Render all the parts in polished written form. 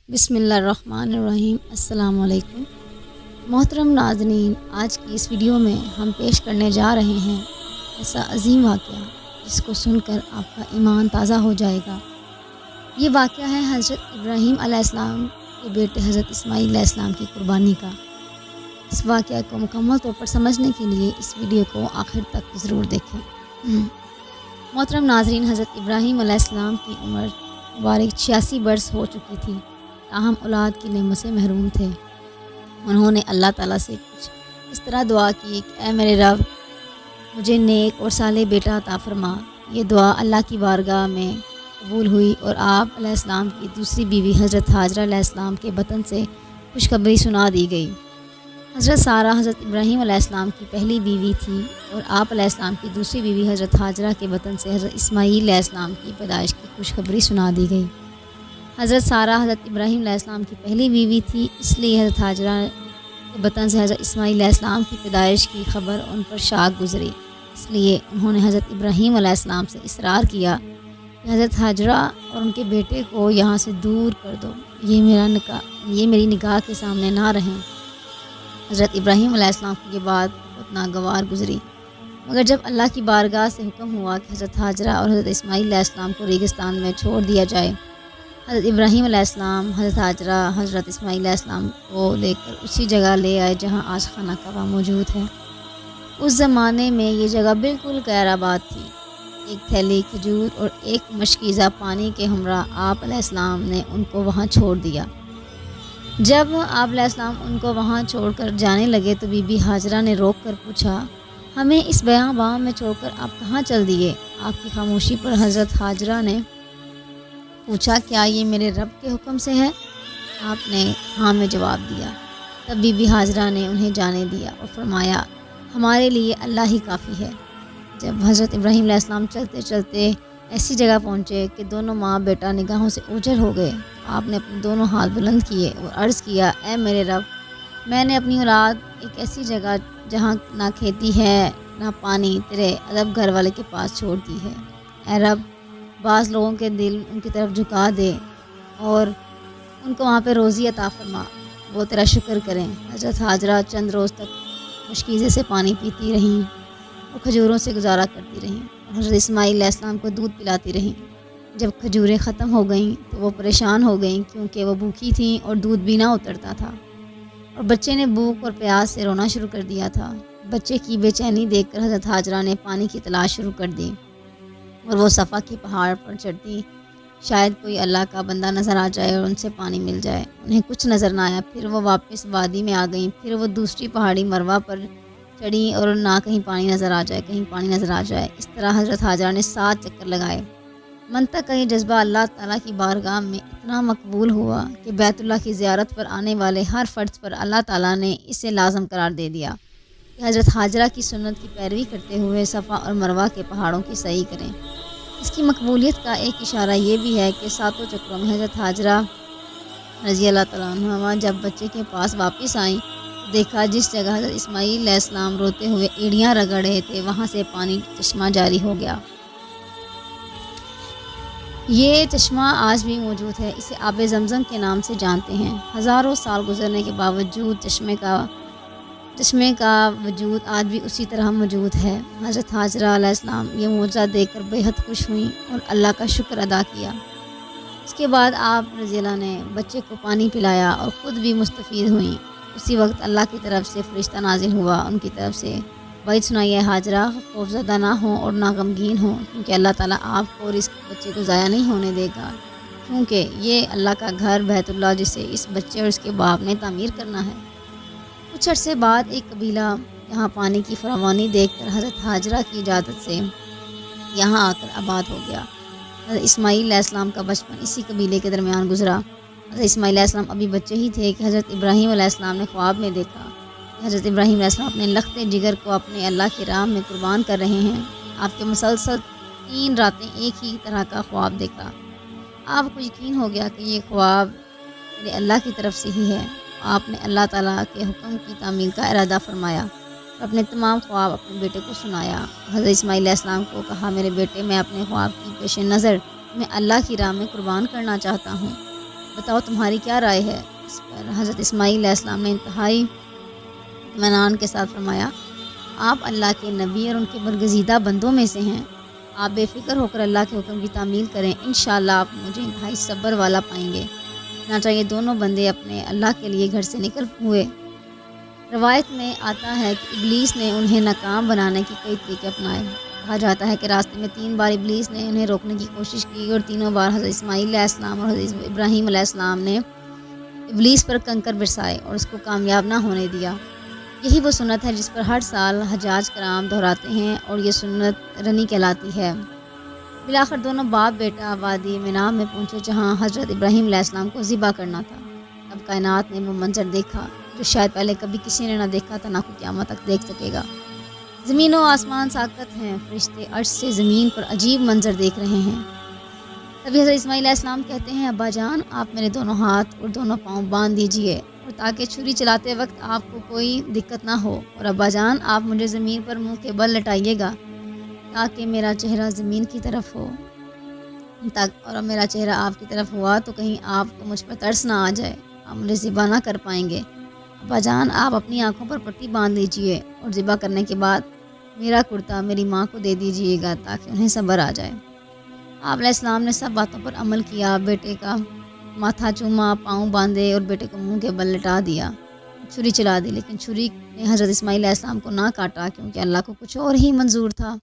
بسم اللہ الرحمن الرحیم۔ السلام علیکم محترم ناظرین، آج کی اس ویڈیو میں ہم پیش کرنے جا رہے ہیں ایسا عظیم واقعہ جس کو سن کر آپ کا ایمان تازہ ہو جائے گا۔ یہ واقعہ ہے حضرت ابراہیم علیہ السلام کے بیٹے حضرت اسماعیل علیہ السلام کی قربانی کا۔ اس واقعہ کو مکمل طور پر سمجھنے کے لیے اس ویڈیو کو آخر تک ضرور دیکھیں۔ محترم ناظرین، حضرت ابراہیم علیہ السلام کی عمر مبارک 86 برس ہو چکی تھی، تاہم اولاد کی نعمت سے محروم تھے۔ انہوں نے اللہ تعالیٰ سے کچھ اس طرح دعا کی کہ اے میرے رب، مجھے نیک اور صالح بیٹا عطا فرما۔ یہ دعا اللہ کی بارگاہ میں قبول ہوئی اور آپ علیہ السلام کی دوسری بیوی حضرت حاجرہ علیہ السلام کے بطن سے خوشخبری سنا دی گئی۔ حضرت سارہ حضرت ابراہیم علیہ السلام کی پہلی بیوی تھی اور آپ علیہ السلام کی دوسری بیوی حضرت حاجرہ کے بطن سے حضرت اسماعیل علیہ السلام کی پیدائش کی خوشخبری سنا دی گئی۔ حضرت سارہ حضرت ابراہیم علیہ السلام کی پہلی بیوی تھی، اس لیے حضرت حاجرہ کے بطن سے حضرت اسماعیل علیہ السلام کی پیدائش کی خبر ان پر شاک گزری۔ اس لیے انہوں نے حضرت ابراہیم علیہ السلام سے اصرار کیا کہ حضرت حاجرہ اور ان کے بیٹے کو یہاں سے دور کر دو، یہ میری نگاہ کے سامنے نہ رہیں۔ حضرت ابراہیم علیہ السلام کی یہ بات بہت ناگوار گزری، مگر جب اللہ کی بارگاہ سے حکم ہوا کہ حضرت حاجرہ اور حضرت اسماعیل علیہ السلام کو ریگستان میں چھوڑ دیا جائے، حضرت ابراہیم علیہ السلام حضرت حاجرہ حضرت اسماعیل علیہ السلام کو لے کر اسی جگہ لے آئے جہاں آج خانہ کعبہ موجود ہے۔ اس زمانے میں یہ جگہ بالکل غیر آباد تھی۔ ایک تھیلی کھجور اور ایک مشکیزہ پانی کے ہمراہ آپ علیہ السلام نے ان کو وہاں چھوڑ دیا۔ جب آپ علیہ السلام ان کو وہاں چھوڑ کر جانے لگے تو بی بی حاجرہ نے روک کر پوچھا، ہمیں اس بیاباں میں چھوڑ کر آپ کہاں چل دیے؟ آپ کی خاموشی پر حضرت حاجرہ نے پوچھا، کیا یہ میرے رب کے حکم سے ہے؟ آپ نے ہاں میں جواب دیا۔ تب بی بی حاجرہ نے انہیں جانے دیا اور فرمایا، ہمارے لیے اللہ ہی کافی ہے۔ جب حضرت ابراہیم علیہ السلام چلتے چلتے ایسی جگہ پہنچے کہ دونوں ماں بیٹا نگاہوں سے اوجھل ہو گئے تو آپ نے اپنے دونوں ہاتھ بلند کیے اور عرض کیا، اے میرے رب، میں نے اپنی اولاد ایک ایسی جگہ جہاں نہ کھیتی ہے نہ پانی تیرے ادب گھر والے کے پاس چھوڑ دی ہے۔ اے رب، بعض لوگوں کے دل ان کی طرف جھکا دے اور ان کو وہاں پہ روزی عطا فرما، وہ تیرا شکر کریں۔ حضرت حاجرہ چند روز تک مشکیزے سے پانی پیتی رہیں اور کھجوروں سے گزارا کرتی رہیں اور حضرت اسماعیل علیہ السلام کو دودھ پلاتی رہیں۔ جب کھجوریں ختم ہو گئیں تو وہ پریشان ہو گئیں کیونکہ وہ بھوکی تھیں اور دودھ بھی نہ اترتا تھا، اور بچے نے بھوک اور پیاس سے رونا شروع کر دیا تھا۔ بچے کی بے چینی دیکھ کر حضرت حاجرہ نے پانی کی تلاش شروع کر دی اور وہ صفا کے پہاڑ پر چڑھتی، شاید کوئی اللہ کا بندہ نظر آ جائے اور ان سے پانی مل جائے۔ انہیں کچھ نظر نہ آیا، پھر وہ واپس وادی میں آ گئیں، پھر وہ دوسری پہاڑی مروہ پر چڑھیں اور نہ کہیں پانی نظر آ جائے کہیں پانی نظر آ جائے۔ اس طرح حضرت حاجرہ نے 7 چکر لگائے۔ منطق کا یہ جذبہ اللہ تعالیٰ کی بارگاہ میں اتنا مقبول ہوا کہ بیت اللہ کی زیارت پر آنے والے ہر فرد پر اللہ تعالیٰ نے اسے لازم قرار دے دیا کہ حضرت حاجرہ کی سنت کی پیروی کرتے ہوئے صفا اور مروہ کے پہاڑوں کی سعی کریں۔ اس کی مقبولیت کا ایک اشارہ یہ بھی ہے کہ 7 چکروں میں حضرت حاجرہ رضی اللہ تعالیٰ عنہ جب بچے کے پاس واپس آئیں تو دیکھا جس جگہ حضرت اسماعیل علیہ السلام روتے ہوئے ایڑیاں رگڑ رہے تھے وہاں سے پانی چشمہ جاری ہو گیا۔ یہ چشمہ آج بھی موجود ہے، اسے آب زمزم کے نام سے جانتے ہیں۔ ہزاروں سال گزرنے کے باوجود چشمے کا وجود آج بھی اسی طرح موجود ہے۔ حضرت حاجرہ علیہ السلام یہ معجزہ دیکھ کر بے حد خوش ہوئیں اور اللہ کا شکر ادا کیا۔ اس کے بعد آپ رضی اللہ نے بچے کو پانی پلایا اور خود بھی مستفید ہوئیں۔ اسی وقت اللہ کی طرف سے فرشتہ نازل ہوا ان کی طرف سے، وعید سنائیے حاجرہ خوفزدہ نہ ہوں اور نہ غمگین ہوں، کیونکہ اللہ تعالیٰ آپ کو اور اس بچے کو ضائع نہیں ہونے دے گا، کیونکہ یہ اللہ کا گھر بیت اللہ جسے اس بچے اور اس کے باپ نے تعمیر کرنا ہے۔ کچھ عرصے بعد ایک قبیلہ یہاں پانی کی فراوانی دیکھ کر حضرت حاجرہ کی اجازت سے یہاں آ کر آباد ہو گیا۔ حضرت اسماعیل علیہ السلام کا بچپن اسی قبیلے کے درمیان گزرا۔ حضرت اسماعیل علیہ السلام ابھی بچے ہی تھے کہ حضرت ابراہیم علیہ السلام نے خواب میں دیکھا کہ حضرت ابراہیم علیہ السلام اپنے لخت جگر کو اپنے اللہ کی راہ میں قربان کر رہے ہیں۔ آپ کے مسلسل 3 راتیں ایک ہی طرح کا خواب دیکھا۔ آپ کو یقین ہو گیا کہ یہ خواب میرے اللہ کی طرف سے ہی ہے۔ آپ نے اللہ تعالیٰ کے حکم کی تعمیل کا ارادہ فرمایا اور اپنے تمام خواب اپنے بیٹے کو سنایا۔ حضرت اسماعیل علیہ السلام کو کہا، میرے بیٹے، میں اپنے خواب کی پیش نظر میں اللہ کی راہ میں قربان کرنا چاہتا ہوں۔ بتاؤ تمہاری کیا رائے ہے؟ اس پر حضرت اسماعیل علیہ السلام نے انتہائی اطمینان کے ساتھ فرمایا، آپ اللہ کے نبی اور ان کے برگزیدہ بندوں میں سے ہیں، آپ بے فکر ہو کر اللہ کے حکم کی تعمیل کریں، انشاءاللہ آپ مجھے انتہائی صبر والا پائیں گے۔ چنانچہ یہ دونوں بندے اپنے اللہ کے لیے گھر سے نکل ہوئے۔ روایت میں آتا ہے کہ ابلیس نے انہیں ناکام بنانے کے کئی طریقے اپنائے۔ کہا جاتا ہے کہ راستے میں 3 بار ابلیس نے انہیں روکنے کی کوشش کی اور تینوں بار حضرت اسماعیل علیہ السلام اور حضرت ابراہیم علیہ السلام نے ابلیس پر کنکر برسائے اور اس کو کامیاب نہ ہونے دیا۔ یہی وہ سنت ہے جس پر ہر سال حجاج کرام دہراتے ہیں اور یہ سنت رنی کہلاتی ہے۔ بالآخر دونوں باپ بیٹا وادی مینا میں پہنچے جہاں حضرت ابراہیم علیہ السلام کو ذبح کرنا تھا۔ اب کائنات نے وہ منظر دیکھا جو شاید پہلے کبھی کسی نے نہ دیکھا تھا، نہ کوئی قیامت تک دیکھ سکے گا۔ زمین و آسمان ساکت ہیں، فرشتے عرش سے زمین پر عجیب منظر دیکھ رہے ہیں۔ تبھی حضرت اسماعیل علیہ السلام کہتے ہیں، ابا جان آپ میرے دونوں ہاتھ اور دونوں پاؤں باندھ دیجئے اور تاکہ چھری چلاتے وقت آپ کو کوئی دقت نہ ہو، اور ابا جان آپ مجھے زمین پر منہ کے بل لٹائیے گا تاکہ میرا چہرہ زمین کی طرف ہو، اور میرا چہرہ آپ کی طرف ہوا تو کہیں آپ کو مجھ پر ترس نہ آ جائے، آپ مجھے ذبح نہ کر پائیں گے۔ ابا جان آپ اپنی آنکھوں پر پٹی باندھ لیجئے اور ذبح کرنے کے بعد میرا کرتا میری ماں کو دے دیجئے گا تاکہ انہیں صبر آ جائے۔ آپ علیہ السلام نے سب باتوں پر عمل کیا، بیٹے کا ماتھا چوما، پاؤں باندھے اور بیٹے کو منہ کے بل لٹا دیا، چھری چلا دی، لیکن چھری نے حضرت اسماعیل علیہ السلام کو نہ کاٹا کیونکہ اللہ کو کچھ اور ہی منظور تھا۔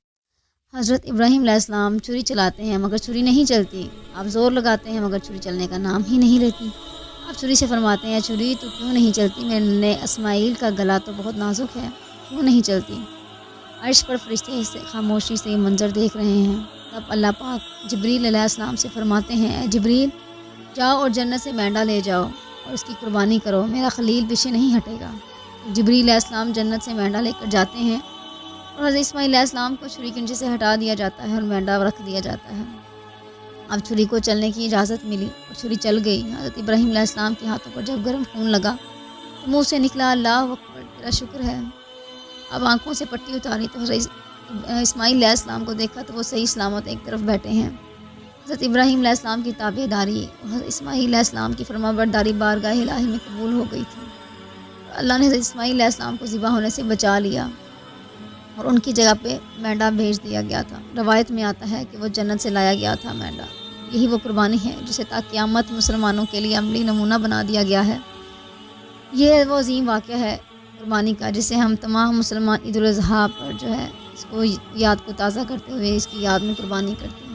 حضرت ابراہیم علیہ السلام چھری چلاتے ہیں مگر چھری نہیں چلتی، آپ زور لگاتے ہیں مگر چھری چلنے کا نام ہی نہیں لیتی۔ آپ چھری سے فرماتے ہیں، چھری تو کیوں نہیں چلتی؟ میرے اسماعیل کا گلا تو بہت نازک ہے، کیوں نہیں چلتی؟ عرش پر فرشتے سے خاموشی سے یہ منظر دیکھ رہے ہیں۔ تب اللہ پاک جبریل علیہ السلام سے فرماتے ہیں، اے جبریل جاؤ اور جنت سے مینڈا لے جاؤ اور اس کی قربانی کرو، میرا خلیل پیچھے نہیں ہٹے گا۔ جبریل علیہ السلام جنت سے مینڈا لے کر جاتے ہیں اور حضرت اسماعیل علیہ السلام کو چھری کے نیچے سے ہٹا دیا جاتا ہے اور مینڈا رکھ دیا جاتا ہے۔ اب چھری کو چلنے کی اجازت ملی اور چھری چل گئی۔ حضرت ابراہیم علیہ السلام کے ہاتھوں پر جب گرم خون لگا تو منہ سے نکلا، اللہ اکبر، تیرا شکر ہے۔ اب آنکھوں سے پٹی اتاری تو حضرت اسماعیل علیہ السلام کو دیکھا تو وہ صحیح سلامت ایک طرف بیٹھے ہیں۔ حضرت ابراہیم علیہ السلام کی تابع داری اور حضرت اسماعیل علیہ السلام کی فرما برداری بارگاہ الہی میں قبول ہو گئی تھی۔ اللہ نے حضرت اسماعیل علیہ السلام کو ذبح ہونے سے بچا لیا اور ان کی جگہ پہ مینڈا بھیج دیا گیا تھا۔ روایت میں آتا ہے کہ وہ جنت سے لایا گیا تھا مینڈا۔ یہی وہ قربانی ہے جسے تا قیامت مسلمانوں کے لیے عملی نمونہ بنا دیا گیا ہے۔ یہ وہ عظیم واقعہ ہے قربانی کا جسے ہم تمام مسلمان عید الاضحیٰ پر جو ہے اس کو یاد کو تازہ کرتے ہوئے اس کی یاد میں قربانی کرتے ہیں۔